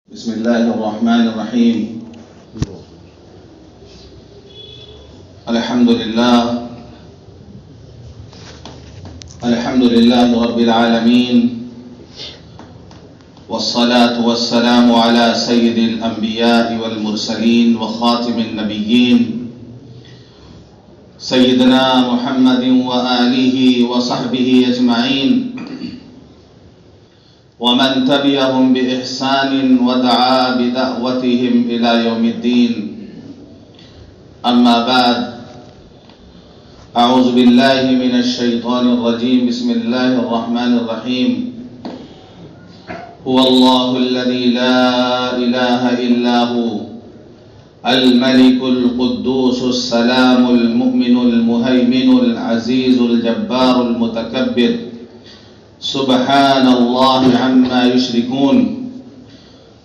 بسم الله الرحمن الرحيم. الحمد لله رب العالمين، والصلاة والسلام على سيد الأنبياء والمرسلين وخاتم النبيين سيدنا محمد وآله وصحبه أجمعين، ومن تبعهم بإحسان ودعا بدعوتهم إلى يوم الدين. أما بعد، أعوذ بالله من الشيطان الرجيم. بسم الله الرحمن الرحيم. هو الله الذي لا إله إلا هو الملك القدوس السلام المؤمن المهيمن العزيز الجبار المتكبر، سبحان الله عما يشركون.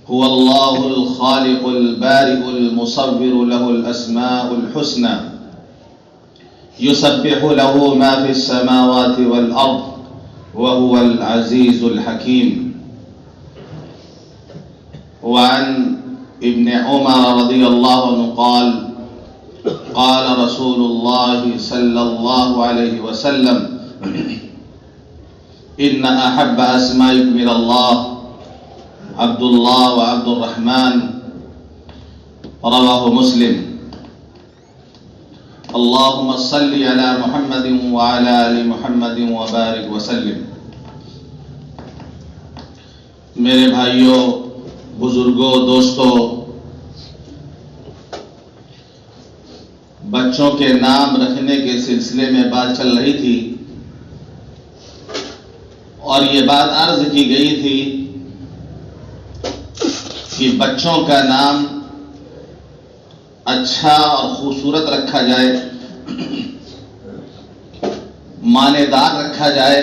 هو الله الخالق البارئ المصور، له الأسماء الحسنى، يسبح له ما في السماوات والأرض، وهو العزيز الحكيم. وعن ابن عمر رضي الله عنه قال: قال رسول الله صلى الله عليه وسلم: إن أحب أسمائكم إلى الله عبد الله وعبد الرحمن، رواه مسلم. اللهم صل على محمد وعلى آل محمد وبارك وسلم. میرے بھائیوں، بزرگوں، دوستوں، بچوں کے نام رکھنے کے سلسلے میں بات چل رہی تھی، اور یہ بات عرض کی گئی تھی کہ بچوں کا نام اچھا اور خوبصورت رکھا جائے، معنی دار رکھا جائے،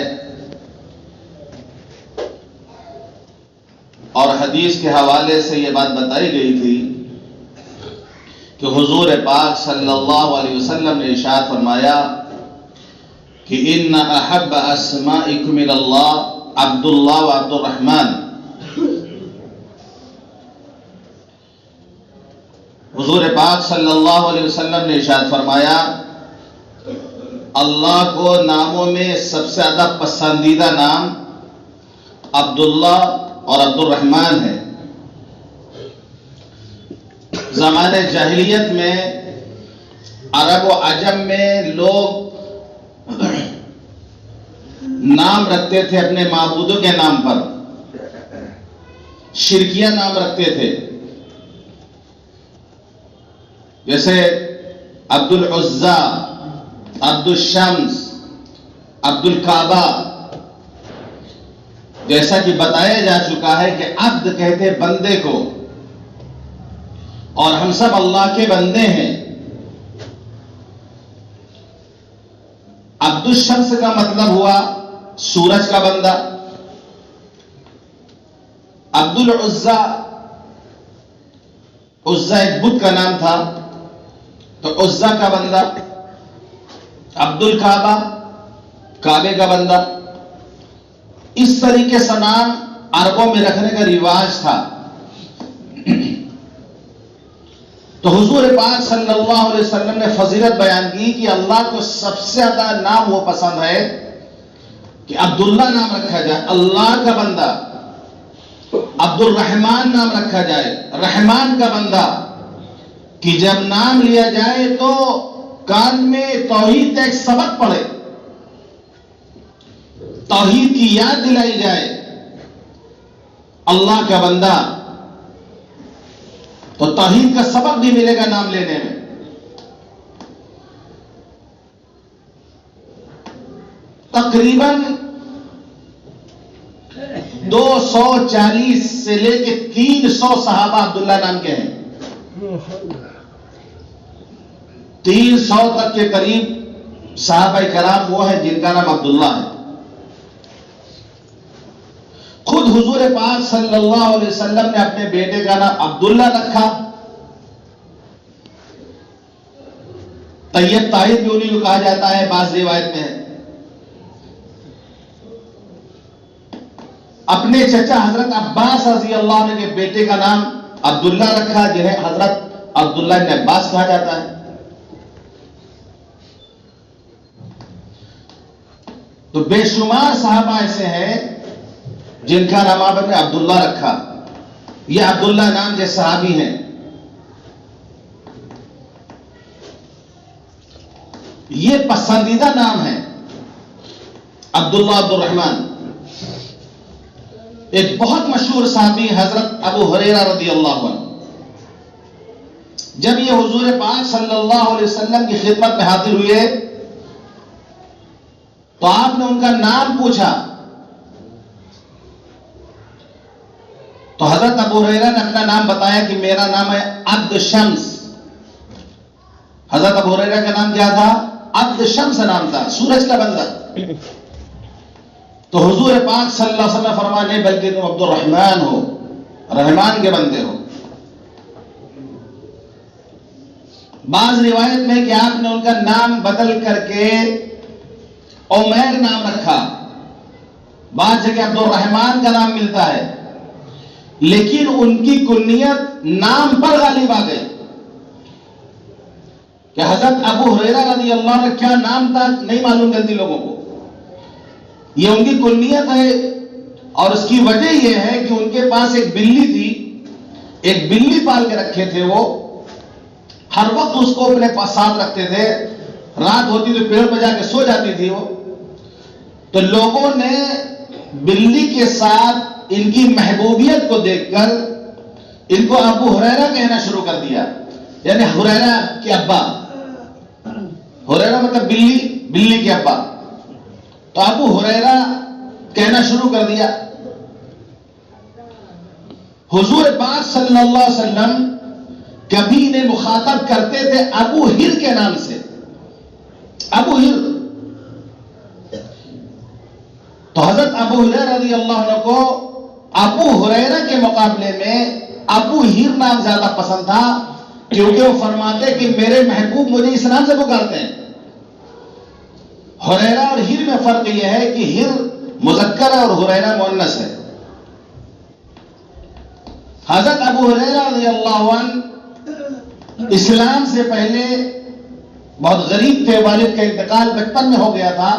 اور حدیث کے حوالے سے یہ بات بتائی گئی تھی کہ حضور پاک صلی اللہ علیہ وسلم نے ارشاد فرمایا کہ ان احب اسمائکم الی اللہ عبد اللہ و عبد الرحمن. حضور پاک صلی اللہ علیہ وسلم نے ارشاد فرمایا، اللہ کو ناموں میں سب سے زیادہ پسندیدہ نام عبداللہ اور عبد الرحمن ہے. زمانے جاہلیت میں عرب و عجم میں لوگ نام رکھتے تھے اپنے معبودوں کے نام پر، شرکیہ نام رکھتے تھے، جیسے عبد العزا، عبد الشمس، عبد الکعبہ. جیسا کہ بتایا جا چکا ہے کہ عبد کہتے بندے کو، اور ہم سب اللہ کے بندے ہیں. عبد الشمس کا مطلب ہوا سورج کا بندہ. عبد العزا، عزا ایک بت کا نام تھا تو عزا کا بندہ. عبد الکعبہ، کعبے کا بندہ. اس طریقے سے نام عربوں میں رکھنے کا رواج تھا. تو حضور پاک صلی اللہ علیہ وسلم نے فضیلت بیان کی کہ اللہ کو سب سے زیادہ نام وہ پسند ہے کہ عبداللہ نام رکھا جائے، اللہ کا بندہ. عبد الرحمن نام رکھا جائے، رحمان کا بندہ. کہ جب نام لیا جائے تو کان میں توحید کا ایک سبق پڑے، توحید کی یاد دلائی جائے، اللہ کا بندہ. تو توحید کا سبق بھی ملے گا نام لینے میں. تقریباً 240 سے لے کے 300 صحابہ عبداللہ نام کے ہیں. 300 تک کے قریب صحابہ کرام وہ ہیں جن کا نام عبداللہ ہے. خود حضور پاک صلی اللہ علیہ وسلم نے اپنے بیٹے کا نام عبداللہ رکھا. طیب طاہر بھی انہیں کو کہا جاتا ہے، بعض روایت میں ہے. اپنے چچا حضرت عباس رضی اللہ عنہ کے بیٹے کا نام عبداللہ رکھا، جنہیں حضرت عبداللہ بن عباس کہا جاتا ہے۔ تو بے شمار صحابہ ایسے ہیں جن کا نام آپ نے عبداللہ رکھا۔ یہ عبداللہ نام جو صحابی ہیں، یہ پسندیدہ نام ہے عبداللہ عبد الرحمن۔ ایک بہت مشہور صحابی حضرت ابو ہریرہ رضی اللہ عنہ، جب یہ حضور پاک صلی اللہ علیہ وسلم کی خدمت میں حاضر ہوئے تو آپ نے ان کا نام پوچھا، تو حضرت ابو ہریرہ نے اپنا نام بتایا کہ میرا نام ہے عبد شمس۔ حضرت ابو ہریرہ کا نام کیا تھا؟ عبد شمس نام تھا، سورج کا بندہ۔ تو حضور پاک صلی اللہ علیہ وسلم فرمایا نہیں بلکہ تم عبد الرحمن ہو، رحمان کے بندے ہو۔ بعض روایت میں کہ آپ نے ان کا نام بدل کر کے عمیر نام رکھا، بعض جگہ عبد الرحمن کا نام ملتا ہے، لیکن ان کی کنیت نام پر غالب آ گئی کہ حضرت ابو ہریرہ رضی اللہ عنہ کیا نام تھا نہیں معلوم جلدی لوگوں کو، یہ ان کی کنیت ہے۔ اور اس کی وجہ یہ ہے کہ ان کے پاس ایک بلی تھی، ایک بلی پال کے رکھے تھے، وہ ہر وقت اس کو اپنے پاس ساتھ رکھتے تھے، رات ہوتی تو پیڑ پہ جا کے سو جاتی تھی وہ۔ تو لوگوں نے بلی کے ساتھ ان کی محبوبیت کو دیکھ کر ان کو ابو ہریرہ کہنا شروع کر دیا، یعنی ہریرہ کے ابا۔ ہریرہ مطلب بلی، بلی کے ابا، تو ابو ہریرہ کہنا شروع کر دیا۔ حضور پاک صلی اللہ علیہ وسلم کبھی انہیں مخاطب کرتے تھے ابو ہر کے نام سے، ابو ہر۔ تو حضرت ابو ہریرہ رضی اللہ عنہ کو ابو ہریرہ کے مقابلے میں ابو ہر نام زیادہ پسند تھا، کیونکہ وہ فرماتے کہ میرے محبوب مجھے اس نام سے پکارتے ہیں۔ ہریرہ اور ہر میں فرق یہ ہے کہ ہر مذکر ہے اور ہریرہ مؤنث ہے۔ حضرت ابو ہریرہ رضی اللہ عنہ اسلام سے پہلے بہت غریب تھے، والد کا انتقال بچپن میں ہو گیا تھا۔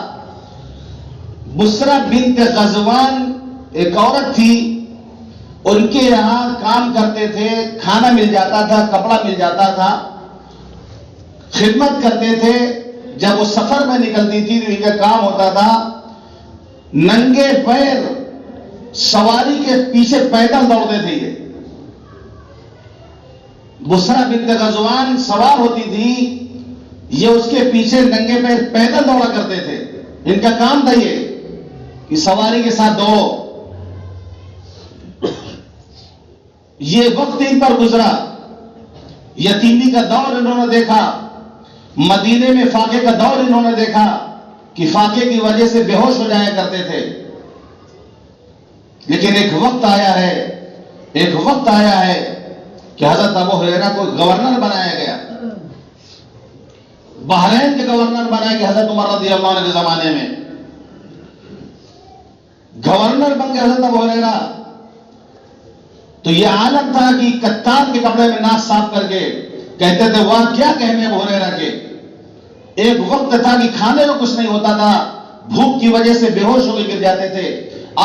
بسرہ بنت غزوان ایک عورت تھی، ان کے یہاں کام کرتے تھے، کھانا مل جاتا تھا، کپڑا مل جاتا تھا، خدمت کرتے تھے۔ جب وہ سفر میں نکلتی تھی تو ان کا کام ہوتا تھا ننگے پیر سواری کے پیچھے پیدل دوڑتے تھے۔ یہ بسرہ بنت غزوان سوار ہوتی تھی، یہ اس کے پیچھے ننگے پیر پیدل دوڑا کرتے تھے۔ ان کا کام تھا یہ کہ سواری کے ساتھ دوڑو۔ یہ وقت ان پر گزرا، یتیمی کا دور انہوں نے دیکھا، مدینے میں فاقے کا دور انہوں نے دیکھا کہ فاقے کی وجہ سے بے ہوش ہو جایا کرتے تھے۔ لیکن ایک وقت آیا ہے کہ حضرت ابو ہریرہ کو گورنر بنایا گیا، بحرین کے گورنر بنایا گیا حضرت عمر رضی اللہ عنہ کے زمانے میں۔ گورنر بن گئے حضرت ابو ہریرہ، تو یہ عالم تھا کہ کتان کے کپڑے میں ناک صاف کر کے کہتے تھے واہ کیا کہنے ابو ہریرہ کے۔ ایک وقت تھا کہ کھانے میں کچھ نہیں ہوتا تھا، بھوک کی وجہ سے بے ہوش ہو کے گر جاتے تھے،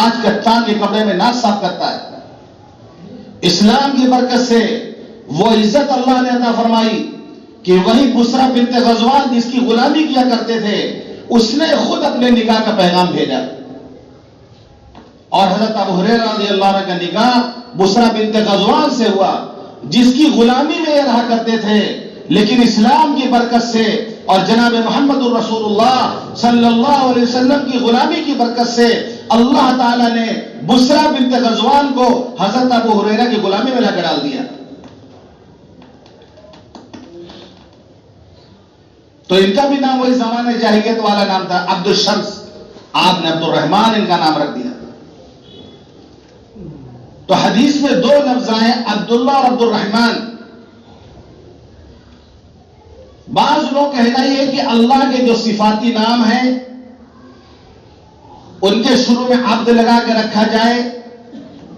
آج کتان کے کپڑے میں ناک صاف کرتا ہے۔ اسلام کی برکت سے وہ عزت اللہ نے عطا فرمائی کہ وہی بسرہ بنت غزوان جس کی غلامی کیا کرتے تھے، اس نے خود اپنے نکاح کا پیغام بھیجا، اور حضرت ابو ہریرہ رضی اللہ عنہ کا نکاح بسرہ بنت غزوان سے ہوا، جس کی غلامی میں یہ رہا کرتے تھے، لیکن اسلام کی برکت سے اور جناب محمد الرسول اللہ صلی اللہ علیہ وسلم کی غلامی کی برکت سے اللہ تعالیٰ نے بسرہ بنت غزوان کو حضرت ابو ہریرہ کی غلامی میں لا کر ڈال دیا۔ تو ان کا بھی نام وہی زمانہ جاہلیت والا نام تھا، عبد الشمس، آپ نے عبد الرحمن ان کا نام رکھ دیا۔ تو حدیث میں دو لفظ آئے عبداللہ اور عبد الرحمن۔ بعض لوگ کہنا یہ کہ اللہ کے جو صفاتی نام ہیں ان کے شروع میں عبد لگا کے رکھا جائے،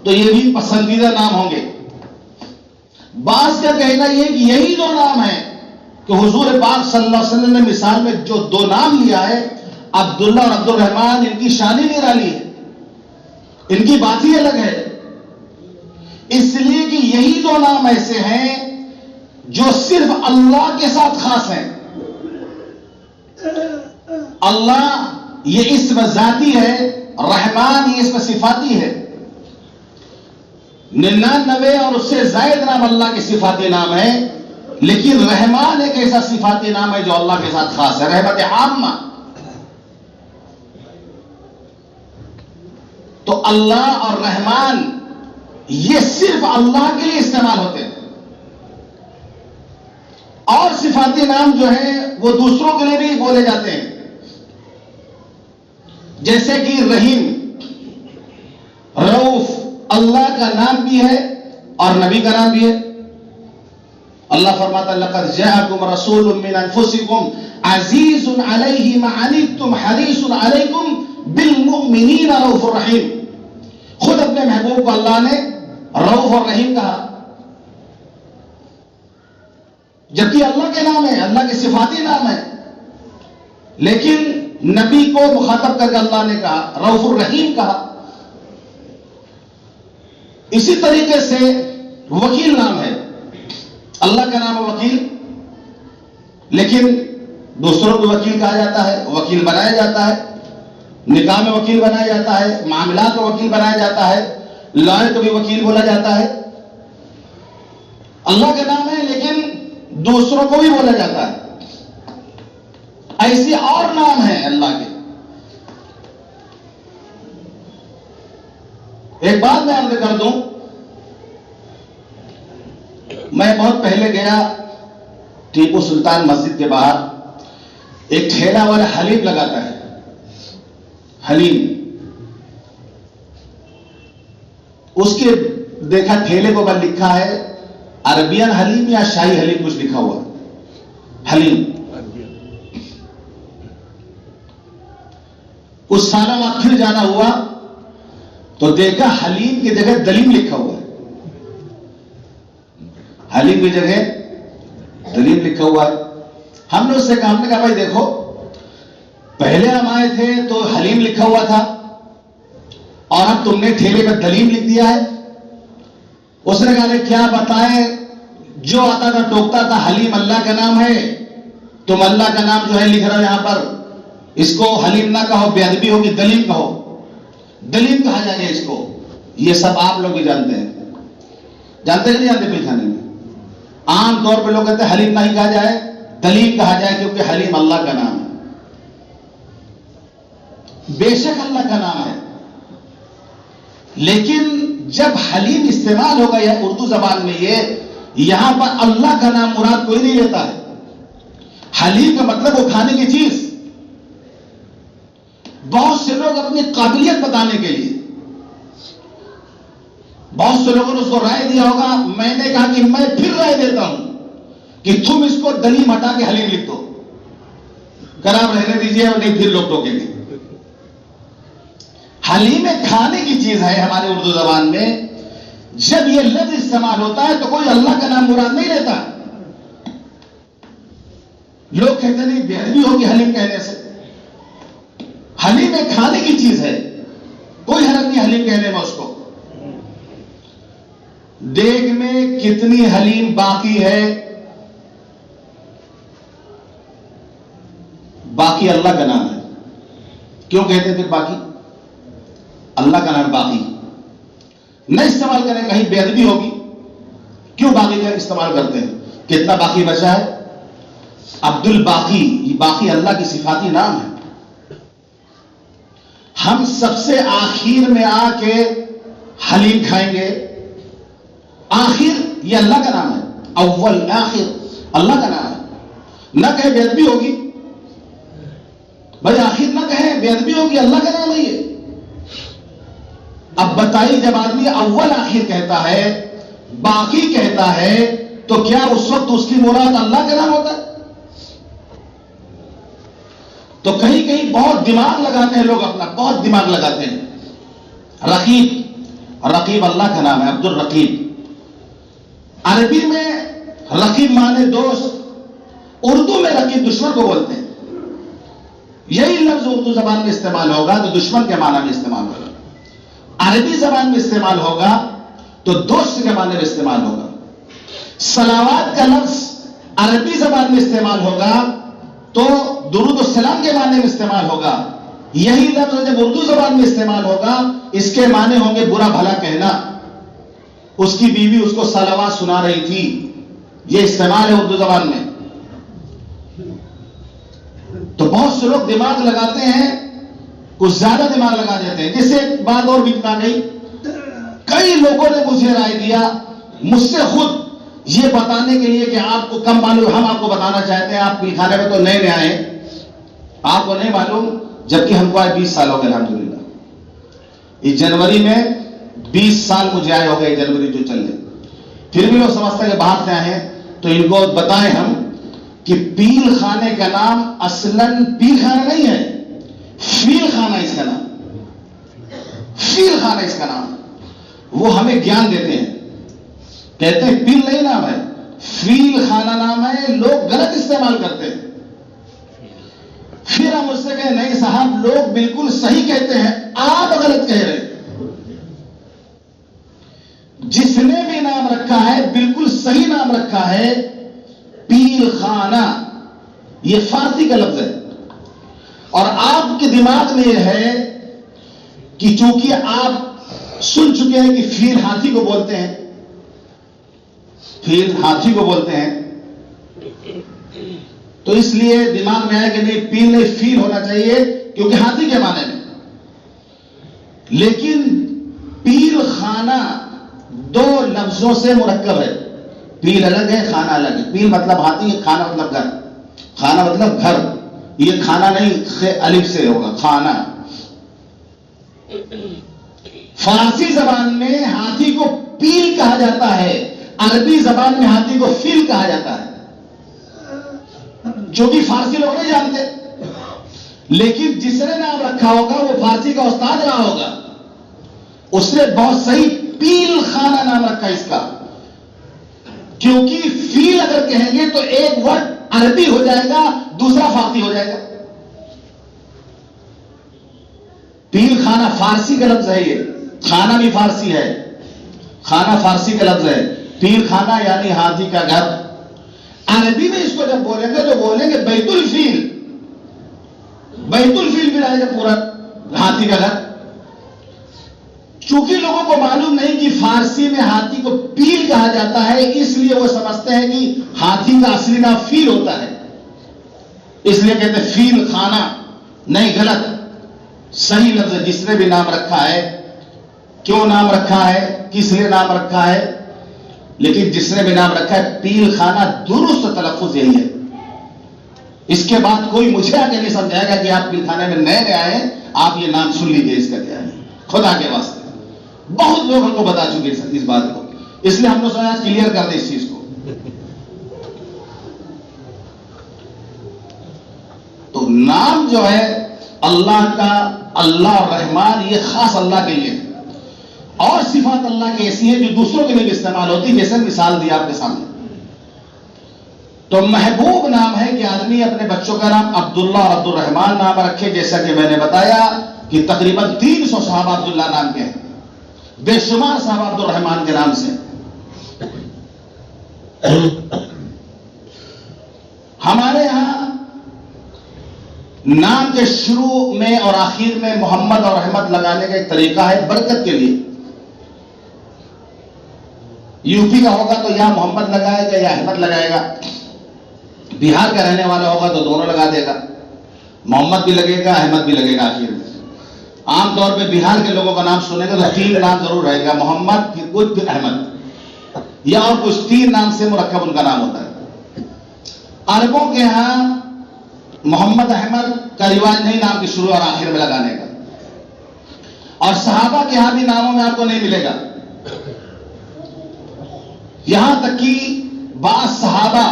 تو یہ بھی پسندیدہ نام ہوں گے. بعض کا کہنا یہ کہ یہی دو نام ہیں کہ حضور پاک صلی اللہ علیہ وسلم نے مثال میں جو دو نام لیا ہے عبداللہ اور عبد الرحمن، ان کی شان ہی نرالی ہے، ان کی بات ہی الگ ہے. اس لیے کہ یہی دو نام ایسے ہیں جو صرف اللہ کے ساتھ خاص ہیں. اللہ یہ اسم ذاتی ہے، رحمان یہ اسم صفاتی ہے. 99 اور اس سے زائد نام اللہ کے صفاتی نام ہیں، لیکن رحمان ایک ایسا صفاتی نام ہے جو اللہ کے ساتھ خاص ہے، رحمت عامہ. تو اللہ اور رحمان یہ صرف اللہ کے لیے استعمال ہوتے ہیں، اور صفاتی نام جو ہیں وہ دوسروں کے لیے بھی بولے جاتے ہیں، جیسے کہ رحیم، رؤوف اللہ کا نام بھی ہے اور نبی کا نام بھی ہے. اللہ فرماتا ہے لقد جاءکم رسول من انفسکم عزیز علیہ ما عنتم حریص علیکم بالمؤمنین رؤوف الرحیم. خود اپنے محبوب کو اللہ نے رؤوف اور رحیم کہا، جبکہ اللہ کے نام ہے، اللہ کے صفاتی نام ہے، لیکن نبی کو مخاطب کر کے اللہ نے کہا رؤوف الرحیم کہا. اسی طریقے سے وکیل نام ہے، اللہ کا نام ہے وکیل، لیکن دوسروں کو وکیل کہا جاتا ہے، وکیل بنایا جاتا ہے، نکاح میں وکیل بنایا جاتا ہے، معاملات میں وکیل بنایا جاتا ہے، لائر کو بھی وکیل بولا جاتا ہے. اللہ کا نام ہے لیکن دوسروں کو بھی بولا جاتا ہے. ایسے اور نام ہیں اللہ کے. ایک بات میں عرض کر دوں، میں بہت پہلے گیا ٹیپو سلطان مسجد کے باہر، ایک ٹھیلا والا حلیم لگاتا ہے، حلیم. اس کے دیکھا ٹھیلے کو بل لکھا ہے عربین حلیم یا شاہی حلیم، کچھ لکھا ہوا حلیم. کچھ سالوں بعد پھر جانا ہوا تو دیکھا حلیم کی جگہ دلیم لکھا ہوا ہے، حلیم کی جگہ دلیم لکھا ہوا ہے. ہم نے اس سے کہا، ہم نے کہا بھائی دیکھو پہلے ہم آئے تھے تو حلیم لکھا ہوا تھا اور اب تم نے ٹھیلے پہ دلیم لکھ دیا ہے. اس نے کہا کیا بتائیں، جو آتا تھا ٹوکتا تھا حلیم اللہ کا نام ہے، تم اللہ کا نام جو ہے لکھ رہے ہو یہاں پر، اس کو حلیم نہ کہو، بے ادبی ہوگی، دلیم کہو. دلیم کہا جائے اس کو. یہ سب آپ لوگ بھی جانتے ہیں، جانتے کہ نہیں جانتے پھر کھانے میں. عام طور پہ لوگ کہتے ہیں حلیم نہیں کہا جائے، دلیم کہا جائے، کیونکہ حلیم اللہ کا نام ہے. بے شک اللہ کا نام ہے، لیکن جب حلیم استعمال ہوگا یا اردو زبان میں یہاں پر اللہ کا نام مراد کوئی نہیں لیتا ہے. حلیم کا مطلب وہ کھانے کی چیز. بہت سے لوگ اپنی قابلیت بتانے کے لیے، بہت سے لوگوں نے اس کو رائے دیا ہوگا، میں نے کہا کہ میں پھر رائے دیتا ہوں کہ تم اس کو دلیم ہٹا کے حلیم لکھ دو. کرام رہنے دیجیے اور نہیں پھر لوگ ٹوکیں گے. حلیم کھانے کی چیز ہے ہمارے اردو زبان میں. جب یہ لفظ استعمال ہوتا ہے تو کوئی اللہ کا نام مراد نہیں لیتا. لوگ کہتے نہیں بے ادبی ہوگی حلیم کہنے سے. حلیم ایک کھانے کی چیز ہے، کوئی حرج نہیں حلیم کہنے میں. اس کو دیگ میں کتنی حلیم باقی ہے، باقی اللہ کا نام ہے. کیوں کہتے پھر باقی؟ اللہ کا نام باقی نہ استعمال کریں، کہیں بے ادبی ہوگی. کیوں باقی کا استعمال کرتے ہیں؟ کتنا باقی بچا ہے؟ عبد الباقی، یہ باقی اللہ کی صفاتی نام ہے. ہم سب سے آخر میں آ کے حلیم کھائیں گے. آخر یہ اللہ کا نام ہے، اول آخر اللہ کا نام ہے. نہ کہیں بے ادبی ہوگی، بھائی آخر نہ کہیں بے ادبی ہوگی، اللہ کا نام ہے یہ. اب بتائیے جب آدمی اول آخر کہتا ہے، باقی کہتا ہے، تو کیا اس وقت اس کی مراد اللہ کا نام ہوتا ہے؟ تو کہیں بہت دماغ لگاتے ہیں لوگ، اپنا بہت دماغ لگاتے ہیں. رقیب رقیب اللہ کا نام ہے، عبد الرقیب۔ عربی میں رقیب مانے دوست، اردو میں رقیب دشمن کو بولتے ہیں۔ یہی لفظ اردو زبان میں استعمال ہوگا تو دشمن کے معنی میں استعمال ہوگا، عربی زبان میں استعمال ہوگا تو دوست کے معنی میں استعمال ہوگا۔ صلوات کا لفظ عربی زبان میں استعمال ہوگا تو درود و سلام کے معنی میں استعمال ہوگا۔ یہی لفظ جب اردو زبان میں استعمال ہوگا اس کے معنی ہوں گے برا بھلا کہنا، اس کی بیوی اس کو صلوات سنا رہی تھی، یہ استعمال ہے اردو زبان میں۔ تو بہت سے لوگ دماغ لگاتے ہیں، کچھ زیادہ دماغ لگا دیتے ہیں۔ جیسے ایک بات اور بھی آ گئی، کئی لوگوں نے مجھے رائے دیا، مجھ سے خود یہ بتانے کے لیے کہ آپ کو کم معلوم، ہم آپ کو بتانا چاہتے ہیں، آپ پل خانے میں تو نئے نئے آئے، آپ کو نہیں معلوم، جبکہ ہم کو آئے 20 سال ہو گئے الحمدللہ۔ اس جنوری میں 20 سال مجھے آئے ہو گئے، جنوری جو چل رہے، پھر بھی لوگ سمجھتے ہیں کہ باہر سے آئے ہیں، تو ان کو بتائیں ہم کہ پیل خانے کا نام اصلاً پیل خانہ نہیں ہے، فیل خانہ اس کا نام، فیل خانہ اس کا نام۔ وہ ہمیں گیان دیتے ہیں، کہتے ہیں پیل نہیں نام ہے، فیل خانہ نام ہے، لوگ غلط استعمال کرتے ہیں۔ پھر ہم اس سے کہیں نہیں صاحب لوگ بالکل صحیح کہتے ہیں، آپ غلط کہہ رہے ہیں۔ جس نے بھی نام رکھا ہے بالکل صحیح نام رکھا ہے، پیل خانہ، یہ فارسی کا لفظ ہے۔ اور آپ کے دماغ میں یہ ہے کہ چونکہ آپ سن چکے ہیں کہ فیل ہاتھی کو بولتے ہیں، فیل ہاتھی کو بولتے ہیں، تو اس لیے دماغ میں آیا کہ نہیں پیل نہیں فیل ہونا چاہیے کیونکہ ہاتھی کے معنی میں۔ لیکن پیل خانہ دو لفظوں سے مرکب ہے، پیل الگ ہے، خانہ الگ ہے۔ پیل مطلب ہاتھی، خانہ مطلب گھر، خانہ مطلب گھر، یہ کھانا نہیں الف سے ہوگا، کھانا۔ فارسی زبان میں ہاتھی کو پیل کہا جاتا ہے، عربی زبان میں ہاتھی کو فیل کہا جاتا ہے، جو کہ فارسی لوگ نہیں جانتے۔ لیکن جس نے نام رکھا ہوگا وہ فارسی کا استاد رہا ہوگا، اس نے بہت صحیح پیل خانہ نام رکھا اس کا، کیونکہ فیل اگر کہیں گے تو ایک ورڈ عربی ہو جائے گا، دوسرا فارسی ہو جائے گا۔ پیل خانہ فارسی کا لفظ ہے، یہ کھانا بھی فارسی ہے، کھانا فارسی کا لفظ ہے، پیل خانہ یعنی ہاتھی کا گھر۔ عربی میں اس کو جب بولیں گے تو بولیں گے بیت الفیل، بیت الفیل بھی رہے گا پورا ہاتھی کا گھر۔ چونکہ لوگوں کو معلوم نہیں کہ فارسی میں ہاتھی کو پیل کہا جاتا ہے، اس لیے وہ سمجھتے ہیں کہ ہاتھی کا اصلی نام فیل ہوتا ہے، اس لیے کہتے ہیں فیل خانہ۔ نہیں، غلط، صحیح لفظ ہے۔ جس نے بھی نام رکھا ہے، کیوں نام رکھا ہے، کس لیے نام رکھا ہے، لیکن جس نے بھی نام رکھا ہے پیل خانہ، درست تلفظ یہی ہے۔ اس کے بعد کوئی مجھے آگے نہیں سمجھائے گا کہ آپ پیل خانے میں نئے نئے آئے، آپ یہ نام سن لیجیے اس کا کیا ہے، خدا کے واسطے۔ بہت لوگ ہم کو بتا چکے اس بات کو، اس لیے ہم نے سوچا کلیئر کر دیں اس چیز کو۔ تو نام جو ہے اللہ کا، اللہ اور رحمان، یہ خاص اللہ کے لیے ہے، اور صفات اللہ کی ایسی ہیں جو دوسروں کے لیے بھی استعمال ہوتی، جیسے مثال دی آپ کے سامنے۔ تو محبوب نام ہے کہ آدمی اپنے بچوں کا نام عبداللہ اور عبد الرحمان نام رکھے، جیسا کہ میں نے بتایا کہ تقریباً 300 صحابہ عبداللہ نام کے ہیں، بے شمار صحابہ عبد الرحمان کے نام سے۔ ہمارے ہاں نام کے شروع میں اور آخر میں محمد اور احمد لگانے کا ایک طریقہ ہے، برکت کے لیے۔ یو پی کا ہوگا تو یا محمد لگائے گا یا احمد لگائے گا، بہار کا رہنے والا ہوگا تو دونوں لگا دے گا، محمد بھی لگے گا احمد بھی لگے گا آخر میں۔ عام طور پہ بہار کے لوگوں کا نام سنے گا تو 3 نام ضرور رہے گا، محمد پھر کچھ پھر احمد، یا اور کچھ 3 نام سے مرکب ان کا نام ہوتا ہے۔ عربوں کے ہاں محمد احمد کا رواج نہیں نام کے شروع اور آخر میں لگانے کا، اور صحابہ کے ہاں بھی ناموں میں آپ کو نہیں ملے گا۔ یہاں تک کہ بعض صحابہ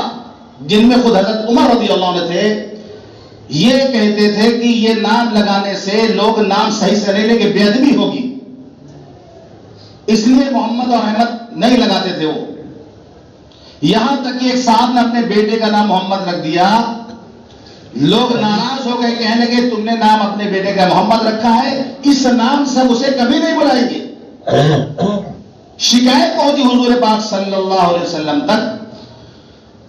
جن میں خود حضرت عمر رضی اللہ عنہ تھے، یہ کہتے تھے کہ یہ نام لگانے سے لوگ نام صحیح سے نہیں لیں گے، بے ادبی ہوگی۔ اس لیے محمد اور احمد نہیں لگاتے تھے وہ. یہاں تک کہ ایک صاحب نے اپنے بیٹے کا نام محمد رکھ دیا. لوگ ناراض ہو گئے, کہنے لگے تم نے نام اپنے بیٹے کا محمد رکھا ہے, اس نام سے اسے کبھی نہیں بلائیں گے. شکایت پہنچی حضور پاک صلی اللہ علیہ وسلم تک.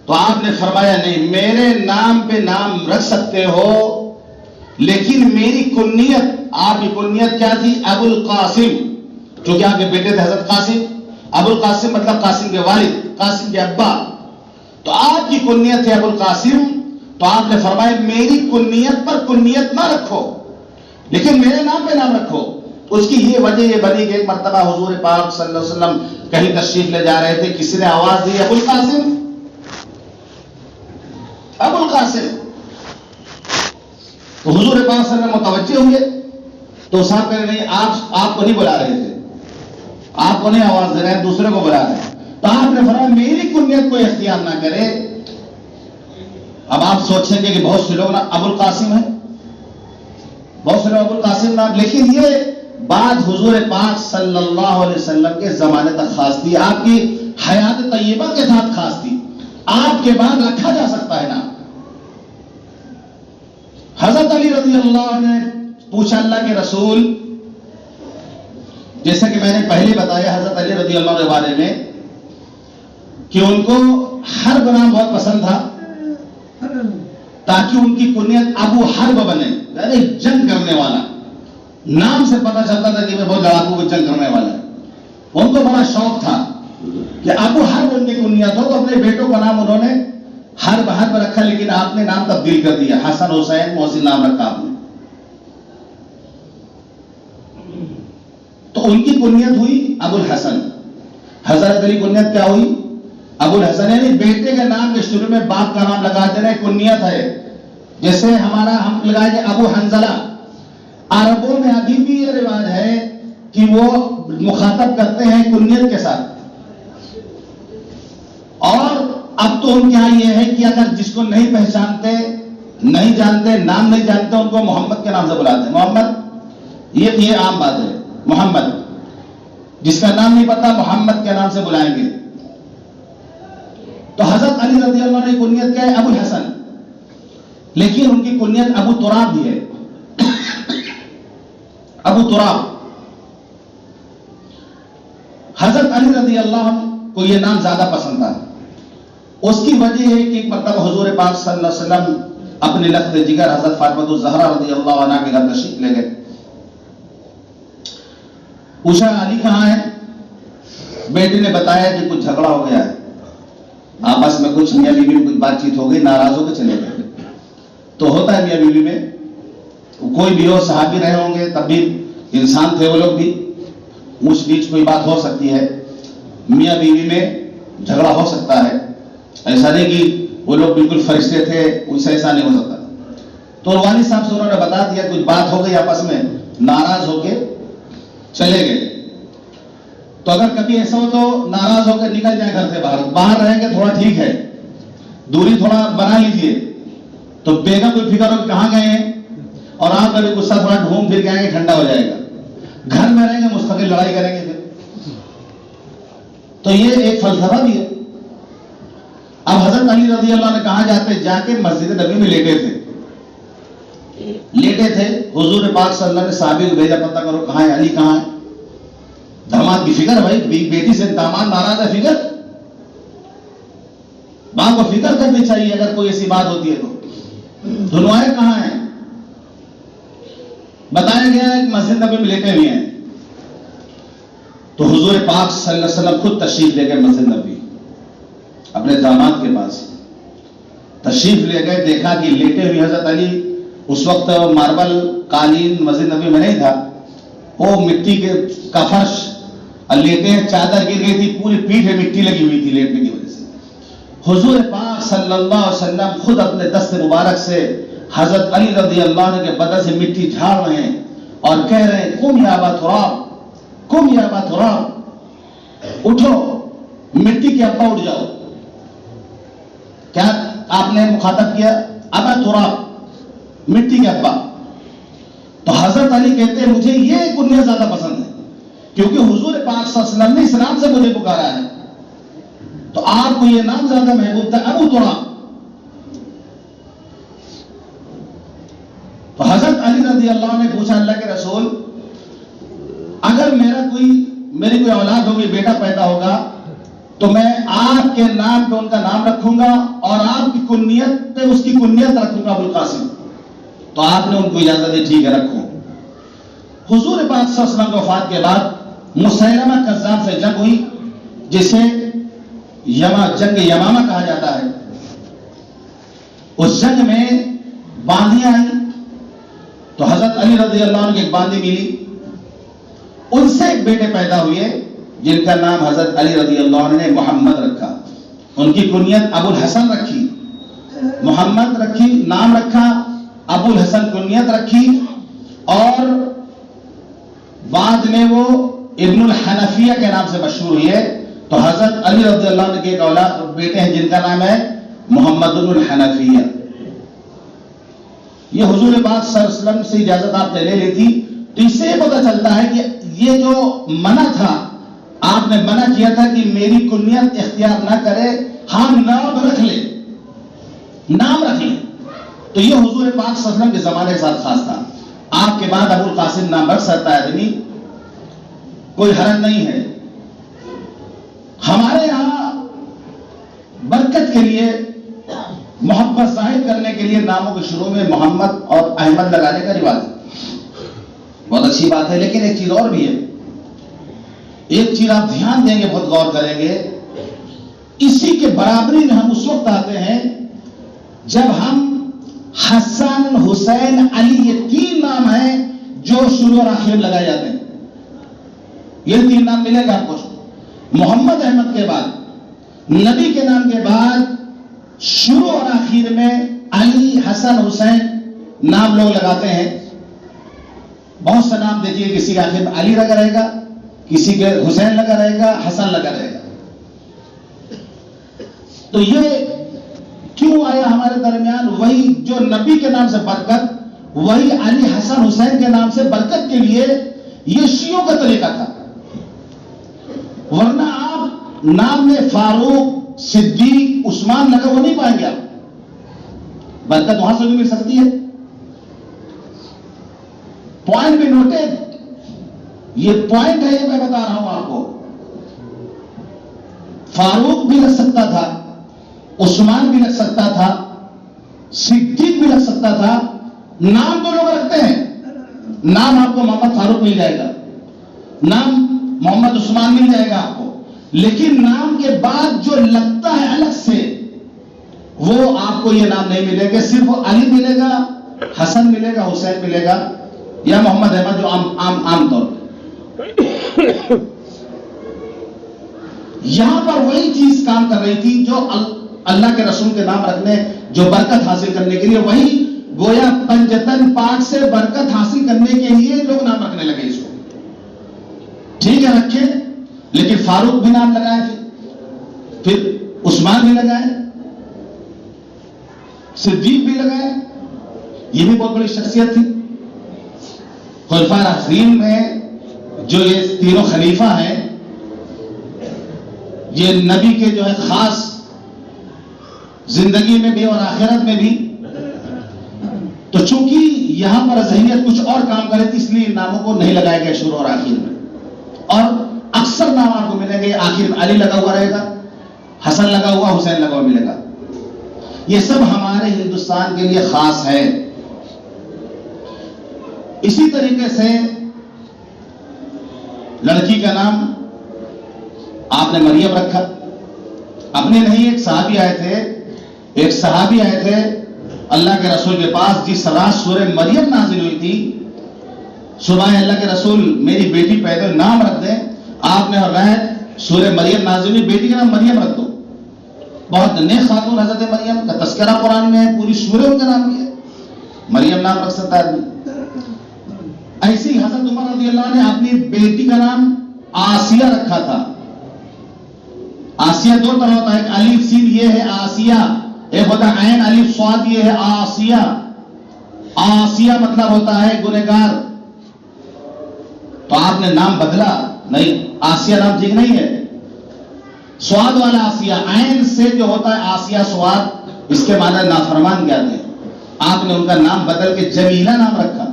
تو آپ نے فرمایا نہیں, میرے نام پہ نام رکھ سکتے ہو, لیکن میری کنیت, آپ کی کنیت کیا تھی؟ ابو القاسم, جو کہ آپ کے بیٹے تھے حضرت قاسم. ابو القاسم مطلب قاسم کے والد, قاسم کے ابا. تو آپ کی کنیت ہے ابو القاسم. تو آپ نے فرمایا میری کنیت پر کنیت نہ رکھو, لیکن میرے نام پہ نام رکھو. اس کی یہ وجہ یہ بنی کہ ایک مرتبہ حضور پاک صلی اللہ علیہ وسلم کہیں تشریف لے جا رہے تھے, کسی نے آواز دی ابو القاسم, ابو القاسم. تو حضور پاک صلی اللہ علیہ وسلم متوجہ ہوں گے. تو صاحب کہہ رہے نہیں, آپ کو نہیں بلا رہے تھے, آپ کو نہیں آواز دے رہے ہیں, دوسرے کو بلا رہے ہیں. تو آپ نے فرمایا میری کنیت کو اختیار نہ کرے. اب آپ سوچیں گے کہ بہت سے لوگ نا ابو القاسم ہیں, بہت سے لوگ ابو القاسم نام, لیکن یہ بات حضور پاک صلی اللہ علیہ وسلم کے زمانے تک خاص تھی, آپ کی حیات طیبہ کے ساتھ خاص تھی. آپ کے بعد رکھا جا سکتا ہے نا. حضرت علی رضی اللہ عنہ نے پوچھا اللہ کے رسول, جیسا کہ میں نے پہلے بتایا حضرت علی رضی اللہ عنہ کے بارے میں کہ ان کو حرب نام بہت پسند تھا, تاکہ ان کی کنیت ابو حرب بنے, یعنی جنگ کرنے والا. نام سے پتہ چلتا تھا کہ میں بہت لڑاکو کو جنگ کرنے والا ہے. ان کو بڑا شوق تھا کہ ابو حرب ان کی کنیت ہو. تو اپنے بیٹوں کا نام انہوں نے حرب حرب رکھا, لیکن آپ نے نام تبدیل کر دیا, حسن حسین محسن نام رکھا آپ نے. تو ان کی کنیت ہوئی ابو الحسن. حضرت علی کنیت کیا ہوئی؟ ابو الحسن. یعنی بیٹے کے نام کے شروع میں باپ کا نام لگا دینا کنیت ہے. جیسے ہم لگائیں گے ابو حنزلہ. عربوں میں ابھی بھی یہ رواج ہے کہ وہ مخاطب کرتے ہیں کنیت کے ساتھ. اور اب تو ان کے یہاں یہ ہے کہ اگر جس کو نہیں پہچانتے, نہیں جانتے, نام نہیں جانتے, ان کو محمد کے نام سے بلاتے ہیں. محمد, یہ عام بات ہے. محمد, جس کا نام نہیں پتا محمد کے نام سے بلائیں گے. تو حضرت علی رضی اللہ عنہ کی کنیت کیا ہے؟ ابو الحسن. لیکن ان کی کنیت ابو تراب بھی ہے. ابو تراب. حضرت علی رضی اللہ عنہ کو یہ نام زیادہ پسند تھا. اس کی وجہ ہے کہ ایک مرتبہ حضور پاک صلی اللہ علیہ وسلم اپنے لخت جگر حضرت فاطمہ الزہرا رضی اللہ عنہ کے گھر تشریف لے گئے. پوچھا علی کہاں ہے؟ بیٹے نے بتایا کہ کچھ جھگڑا ہو گیا ہے, آپس میں کچھ میاں بیوی میں کچھ بات چیت ہو گئی, ناراض ہو کے چلے گئے. تو ہوتا ہے میاں بیوی میں, کوئی بھی ہو, صحابی رہے ہوں گے تب بھی انسان تھے وہ لوگ بھی, اونچ نیچ کوئی بات ہو سکتی ہے. میاں بیوی میں جھگڑا ہو سکتا ہے, ایسا نہیں کہ وہ لوگ بالکل فرشتے تھے, ان سے ایسا نہیں ہو سکتا. تو والد صاحب سے انہوں نے بتا دیا کچھ بات ہو گئی آپس میں, ناراض ہو کے چلے گئے. تو اگر کبھی ایسا ہو تو ناراض ہو کر نکل جائے گھر سے باہر, باہر رہیں گے تھوڑا ٹھیک ہے, دوری تھوڑا بنا لیجئے. تو بیگم کوئی فکر ہو کہاں گئے ہیں, اور آپ کبھی غصہ تھوڑا گھوم پھر کے آئیں گے, ٹھنڈا ہو جائے گا. گھر میں رہیں گے مستقل لڑائی کریں گے پھر. تو یہ ایک فلسفہ بھی ہے. اب حضرت علی رضی اللہ عنہ کہاں جاتے؟ جا کے مسجد نبی میں لیٹے تھے. حضور پاک صلی اللہ علیہ وسلم نے صحابی کو بھیجا, پتہ کرو کہاں ہے, علی کہاں ہے. داماد کی فکر, بھائی بیٹی سے داماد ناراض ہے, فکر, ماں کو فکر کرنی چاہیے اگر کوئی ایسی بات ہوتی ہے تو. دھنوائے کہاں ہیں؟ بتایا گیا ہے کہ مسجد نبی میں لیٹے ہوئے ہیں. تو حضور پاک صلی اللہ علیہ وسلم خود تشریف لے گئے مسجد نبی, اپنے داماد کے پاس تشریف لے گئے. دیکھا کہ لیٹے ہوئے حضرت علی. اس وقت ماربل قالین مسجد نبی میں نہیں تھا, وہ مٹی کا فرش, لیٹے ہیں, چادر گر گئی تھی, پوری پیٹھ میں مٹی لگی ہوئی تھی لیٹنے کی وجہ سے. حضور پاک صلی اللہ علیہ وسلم خود اپنے دست مبارک سے حضرت علی رضی اللہ عنہ کے بدن سے مٹی جھاڑ رہے ہیں اور کہہ رہے ہیں قم یا ابا تراب, قم یا ابا تراب, اٹھو مٹی کے ابا, اٹھ جاؤ. کیا آپ نے مخاطب کیا؟ ابا تراب, مٹی کے ابا. تو حضرت علی کہتے ہیں مجھے یہ کنیت زیادہ پسند ہے کیونکہ حضور پاک صلی اللہ علیہ وسلم نے اس نام سے مجھے پکارا ہے، تو آپ کو یہ نام زیادہ محبوب تھا، ابو تراب۔ تو حضرت علی رضی اللہ عنہ نے پوچھا اللہ کے رسول، اگر میری کوئی اولاد ہوگی، بیٹا پیدا ہوگا، تو میں آپ کے نام پہ ان کا نام رکھوں گا اور آپ کی کنیت پہ اس کی کنیت رکھوں گا ابو القاسم۔ تو آپ نے ان کو اجازت دی، ٹھیک ہے رکھو۔ حضور پاک صلی اللہ علیہ وسلم کی وفات کے بعد مسیلمہ کذاب سے جنگ ہوئی، جسے جنگ یمامہ کہا جاتا ہے۔ اس جنگ میں باندیاں آئیں، تو حضرت علی رضی اللہ عنہ کی ایک باندی ملی، ان سے ایک بیٹے پیدا ہوئے جن کا نام حضرت علی رضی اللہ عنہ نے محمد رکھا۔ ان کی کنیت ابو الحسن رکھی، محمد رکھی نام رکھا، ابو الحسن کنیت رکھی، اور بعد میں وہ ابن الحنفیہ کے نام سے مشہور ہوئے۔ تو حضرت علی رضی اللہ عنہ کے ایک اولاد بیٹے ہیں جن کا نام ہے محمد بن الحنفیہ۔ یہ حضور پاک صلی اللہ علیہ وسلم سے اجازت آپ نے لے لی تھی، تو اس سے یہ پتہ چلتا ہے کہ یہ جو منع تھا، آپ نے منع کیا تھا کہ میری کنیت اختیار نہ کرے، ہاں نام رکھ لے، نام رکھ لے، تو یہ حضور پاک صلی اللہ علیہ وسلم کے زمانے کے ساتھ خاص تھا۔ آپ کے بعد ابو القاسم نام رکھ سکتا ہے آدمی، کوئی حرج نہیں ہے۔ ہمارے یہاں برکت کے لیے، محبت ظاہر کرنے کے لیے ناموں کے شروع میں محمد اور احمد لگانے کا رواج ہے، بہت اچھی بات ہے، لیکن ایک چیز اور بھی ہے، ایک چیز آپ دھیان دیں گے، بہت غور کریں گے، اسی کے برابری میں ہم اس وقت آتے ہیں جب ہم حسن، حسین، علی، یہ تین نام ہیں جو شروع اور آخر لگائے جاتے ہیں۔ یہ تین نام ملے گا آپ کو، محمد احمد کے بعد، نبی کے نام کے بعد شروع اور آخر میں علی، حسن، حسین نام لوگ لگاتے ہیں۔ بہت سے نام دیکھیے، کسی کے آخر میں علی لگا رہے گا، کسی کے حسین لگا رہے گا، حسن لگا رہے گا۔ تو یہ کیوں آیا ہمارے درمیان؟ وہی جو نبی کے نام سے برکت، وہی علی، حسن، حسین کے نام سے برکت کے لیے یہ شیعوں کا طریقہ تھا، ورنہ آپ نام میں فاروق، صدیق، عثمان لگا وہ نہیں پائیں گے آپ، برکت وہاں سے بھی مل سکتی ہے۔ پوائنٹ بھی نوٹڈ، یہ پوائنٹ ہے، یہ میں بتا رہا ہوں آپ کو۔ فاروق بھی لگ سکتا تھا، عثمان بھی لگ سکتا تھا، صدیق بھی لگ سکتا تھا، نام تو لوگ رکھتے ہیں، نام آپ کو محمد فاروق مل جائے گا، نام محمد عثمان مل جائے گا آپ کو، لیکن نام کے بعد جو لگتا ہے الگ سے، وہ آپ کو یہ نام نہیں ملے گا، صرف علی ملے گا، حسن ملے گا، حسین ملے گا، یا محمد احمد جو عام طور پر۔ یہاں پر وہی چیز کام کر رہی تھی جو اللہ کے رسول کے نام رکھنے، جو برکت حاصل کرنے کے لیے، وہی گویا پنجتن پاک سے برکت حاصل کرنے کے لیے لوگ نام رکھنے لگے اس کو۔ ٹھیک ہے رکھے، لیکن فاروق بھی نام لگائے، پھر عثمان بھی لگائے، صدیق بھی لگائے، یہ بھی بہت بڑی شخصیت تھی۔ خلفائے راشدین میں جو یہ تینوں خلیفہ ہیں، یہ نبی کے جو ہے خاص زندگی میں بھی اور آخرت میں بھی، تو چونکہ یہاں پر ذہنیت کچھ اور کام کرے تھی، اس لیے ناموں کو نہیں لگایا گیا شروع اور آخر میں، اور اکثر نام آپ کو ملیں گے آخر میں علی لگا ہوا رہے گا، حسن لگا ہوا، حسین لگا ہوا ملے گا۔ یہ سب ہمارے ہندوستان کے لیے خاص ہے۔ اسی طریقے سے لڑکی کا نام آپ نے مریم رکھا، اپنے نہیں، ایک صحابی آئے تھے اللہ کے رسول کے پاس، جس رات سورہ مریم نازل ہوئی تھی، صبح اللہ کے رسول میری بیٹی پیدا ہوئی، نام رکھ دیں۔ آپ نے فرمایا سورہ مریم نازل ہوئی، بیٹی کا نام مریم رکھ دو۔ بہت نیک خاتون حضرت مریم کا تذکرہ قرآن میں ہے، پوری سورہ ان کا نام ہے، مریم نام رکھ سکتا ہے آدمی۔ ایسی حضرت عمر رضی اللہ عنہ نے اپنی بیٹی کا نام آسیہ رکھا تھا۔ آسیہ دو طرح ہوتا ہے، ایک الف سین یہ ہے آسیہ، ایک ہوتا ہے عین الف صاد یہ ہے آسیہ۔ آسیہ مطلب ہوتا ہے گنہگار، تو آپ نے نام بدلا، نہیں، آسیہ نام ٹھیک نہیں ہے. سواد والا آسیہ، عین سے جو ہوتا ہے آسیہ سواد، اس کے معنی نافرمان کیا تھے. آپ نے ان کا نام بدل کے جمیلہ نام رکھا.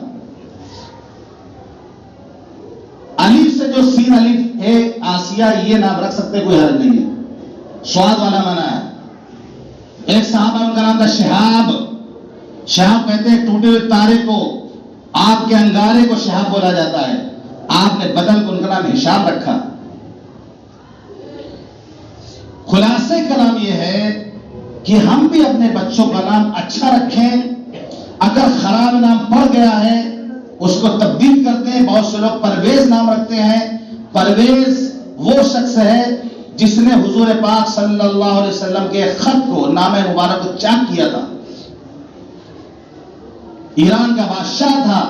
الف سے جو سین الف ہے آسیہ، یہ نام رکھ سکتے، کوئی حرج نہیں ہے. سواد والا معنی ہے. ایک صحابہ ان کا نام تھا شہاب. شہاب کہتے ہیں ٹوٹے ہوئے تارے کو، آپ کے انگارے کو شہاب بولا جاتا ہے. آپ نے بدل کو ان کا نام ہشام رکھا. خلاصہ کلام یہ ہے کہ ہم بھی اپنے بچوں کا نام اچھا رکھیں. اگر خراب نام پڑ گیا ہے اس کو تبدیل کرتے ہیں. بہت سے لوگ پرویز نام رکھتے ہیں. پرویز وہ شخص ہے جس نے حضور پاک صلی اللہ علیہ وسلم کے خط کو، نام مبارک کو چاک کیا تھا. ایران کا بادشاہ تھا،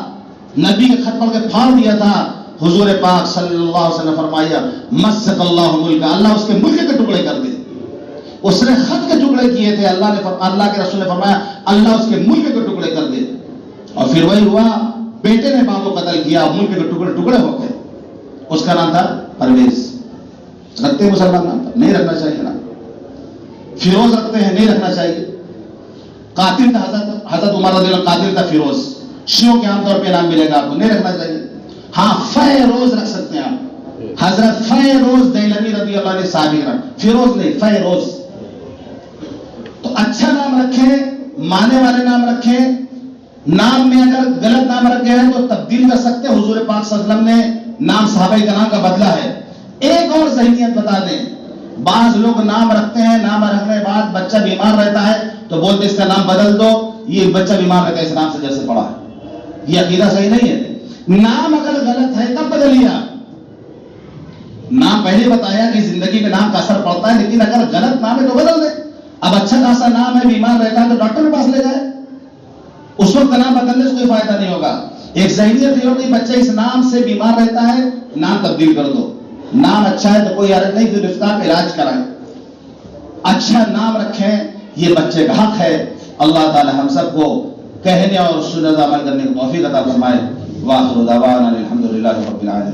نبی کے خط پڑھ کے پھاڑ دیا تھا. حضور پاک صلی اللہ علیہ وسلم نے فرمایا مسک اللہ ملک، اللہ اس کے ملک کے ٹکڑے کر دے. اس نے خط کے ٹکڑے کیے تھے، اللہ کے رسول نے فرمایا اللہ اس کے ملک کے ٹکڑے کر دے. اور پھر وہی ہوا، بیٹے نے باپ کو قتل کیا، ملک کے ٹکڑے ٹکڑے ہو گئے. اس کا نام تھا پرویز. رکھتے ہیں مسلمان نام تھا، نہیں رکھنا چاہیے نام. فیروز رکھتے ہیں، نہیں رکھنا چاہیے. قاتل تھا حضرت عمر رضی اللہ قاتل تھا فیروز. شیعوں کے عام طور پہ نام ملے گا آپ کو، نہیں رکھنا چاہیے. ہاں فیروز رکھ سکتے ہیں آپ. حضرت فیروز دہلوی رضی اللہ عنہ صاحب، فیروز نہیں فیروز. تو اچھا نام رکھیں، معنی والے نام رکھیں. نام میں اگر غلط نام رکھ گیا ہے تو تبدیل کر سکتے. حضور پاک صلی اللہ علیہ وسلم نے نام صحابہ کرام کا بدلا ہے. ایک اور ذہنیت بتا دیں، بعض لوگ نام رکھتے ہیں، نام رکھنے کے بعد بچہ بیمار رہتا ہے تو بولتے اس کا نام بدل دو، یہ بچہ بیمار رہتا ہے اس نام سے جیسے پڑا ہے. یہ عقیدہ صحیح نہیں ہے. نام اگر غلط ہے تب بدلیے. نام پہلے بتایا کہ زندگی میں نام کا اثر پڑتا ہے، لیکن اگر غلط نام ہے تو بدل دیں. اب اچھا خاصا نام ہے، بیمار رہتا ہے تو ڈاکٹر کے پاس لے جائے. اس وقت نام بدلنے سے کوئی فائدہ نہیں ہوگا. ایک ذہنیت یہ ہوگی بچہ اس نام سے بیمار رہتا ہے، نام تبدیل کر دو. نام اچھا ہے تو کوئی حرج نہیں، پھر اس کا علاج کرائیں. اچھا نام رکھیں، یہ بچے کا حق ہے. اللہ تعالی ہم سب کو کہنے اور سننے عمل کرنے کی توفیق عطا فرمائے. وآخر دعوانا الحمدللہ رب العالمین.